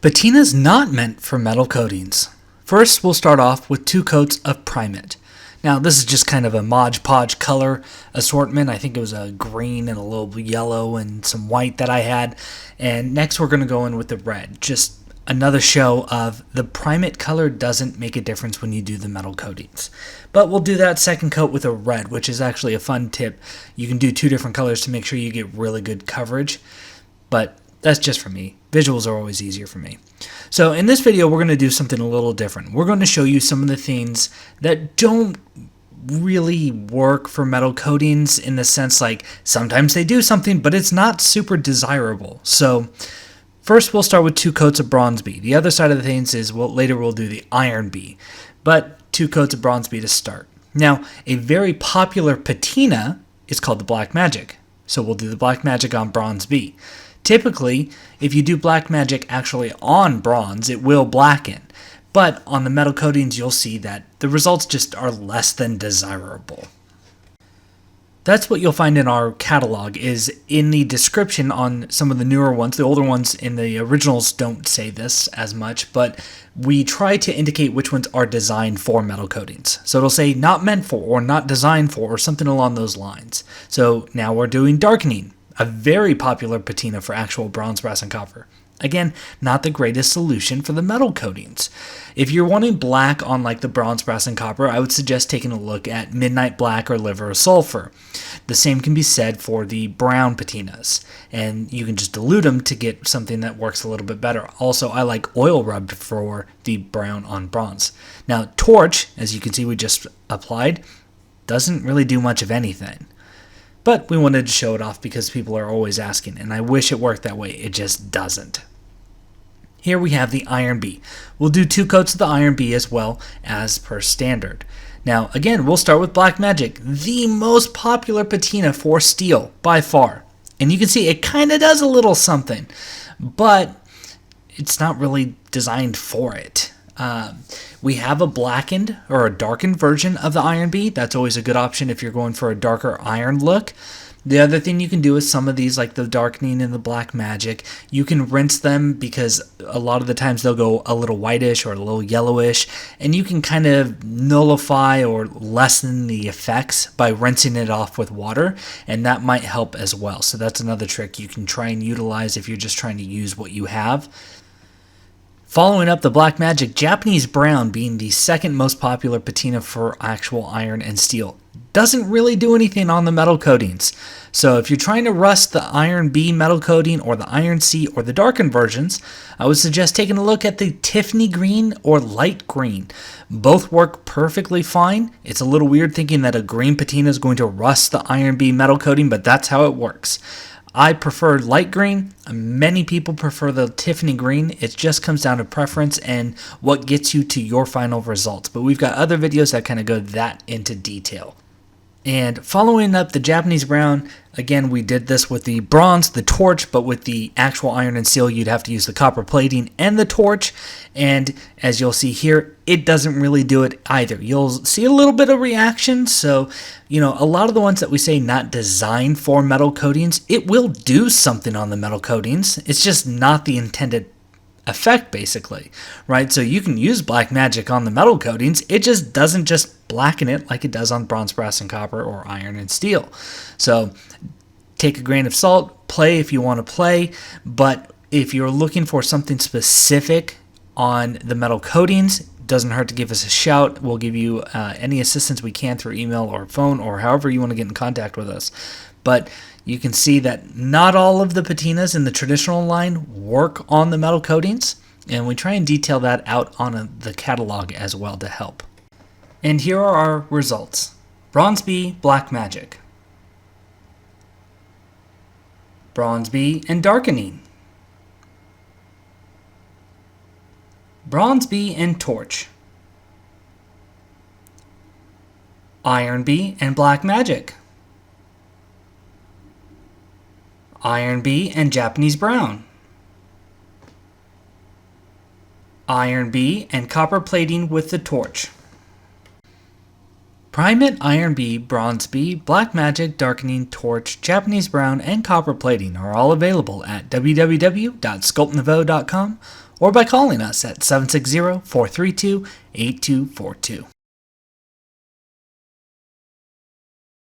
Patina's not meant for metal coatings. First, we'll start off with 2 coats of Primate. Now, this is just kind of a Mod Podge color assortment. I think it was a green and a little yellow and some white that I had. And next, we're going to go in with the red. Just another show of the Primate color doesn't make a difference when you do the metal coatings. But we'll do that second coat with a red, which is actually a fun tip. You can do 2 different colors to make sure you get really good coverage. But that's just for me. Visuals are always easier for me. So in this video, we're going to do something a little different. We're going to show you some of the things that don't really work for metal coatings, in the sense like sometimes they do something, but it's not super desirable. So first we'll start with 2 coats of Bronze B. The other side of the things is later we'll do the Iron B, but 2 coats of Bronze B to start. Now, a very popular patina is called the Black Magic. So we'll do the Black Magic on Bronze B. Typically, if you do Black Magic actually on bronze, it will blacken. But on the metal coatings, you'll see that the results just are less than desirable. That's what you'll find in our catalog, is in the description on some of the newer ones. The older ones in the originals don't say this as much, but we try to indicate which ones are designed for metal coatings. So it'll say not meant for, or not designed for, or something along those lines. So now we're doing darkening, a very popular patina for actual bronze, brass, and copper. Again, not the greatest solution for the metal coatings. If you're wanting black on like the bronze, brass, and copper, I would suggest taking a look at Midnight Black or Liver of Sulfur. The same can be said for the brown patinas, and you can just dilute them to get something that works a little bit better. Also, I like oil rubbed for the brown on bronze. Now, torch, as you can see we just applied, doesn't really do much of anything. But we wanted to show it off because people are always asking, and I wish it worked that way. It just doesn't. Here we have the Iron B. We'll do 2 coats of the Iron B as well as per standard. Now, again, we'll start with Black Magic, the most popular patina for steel by far. And you can see it kind of does a little something, but it's not really designed for it. We have a blackened or a darkened version of the Iron B. That's always a good option if you're going for a darker iron look. The other thing you can do is some of these, like the darkening and the Black Magic, you can rinse them because a lot of the times they'll go a little whitish or a little yellowish, and you can kind of nullify or lessen the effects by rinsing it off with water, and that might help as well. So that's another trick you can try and utilize if you're just trying to use what you have. Following up, the Black Magic, Japanese Brown being the second most popular patina for actual iron and steel. Doesn't really do anything on the metal coatings. So if you're trying to rust the Iron B metal coating or the Iron C or the darkened versions, I would suggest taking a look at the Tiffany green or light green. Both work perfectly fine. It's a little weird thinking that a green patina is going to rust the Iron B metal coating, but that's how it works. I prefer light green. Many people prefer the Tiffany green. It just comes down to preference and what gets you to your final results. But we've got other videos that kind of go that into detail. And following up the Japanese Brown, again, we did this with the bronze, the torch, but with the actual iron and steel, you'd have to use the copper plating and the torch. And as you'll see here, it doesn't really do it either. You'll see a little bit of reaction. So, a lot of the ones that we say not designed for metal coatings, it will do something on the metal coatings. It's just not the intended effect, basically, right? So you can use Black Magic on the metal coatings. It just doesn't just blacken it like it does on bronze, brass, and copper, or iron and steel. So take a grain of salt, play if you want to play, but if you're looking for something specific on the metal coatings, it doesn't hurt to give us a shout. We'll give you any assistance we can through email or phone or however you want to get in contact with us. But you can see that not all of the patinas in the traditional line work on the metal coatings, and we try and detail that out on the catalog as well to help. And here are our results. Bronze B, Black Magic. Bronze B and darkening. Bronze B and torch. Iron B and Black Magic. Iron B and Japanese Brown. Iron B and copper plating with the torch. Primate, Iron B, Bronze B, Black Magic, Darkening, Torch, Japanese Brown, and Copper Plating are all available at www.sculptnouveau.com or by calling us at 760-432-8242.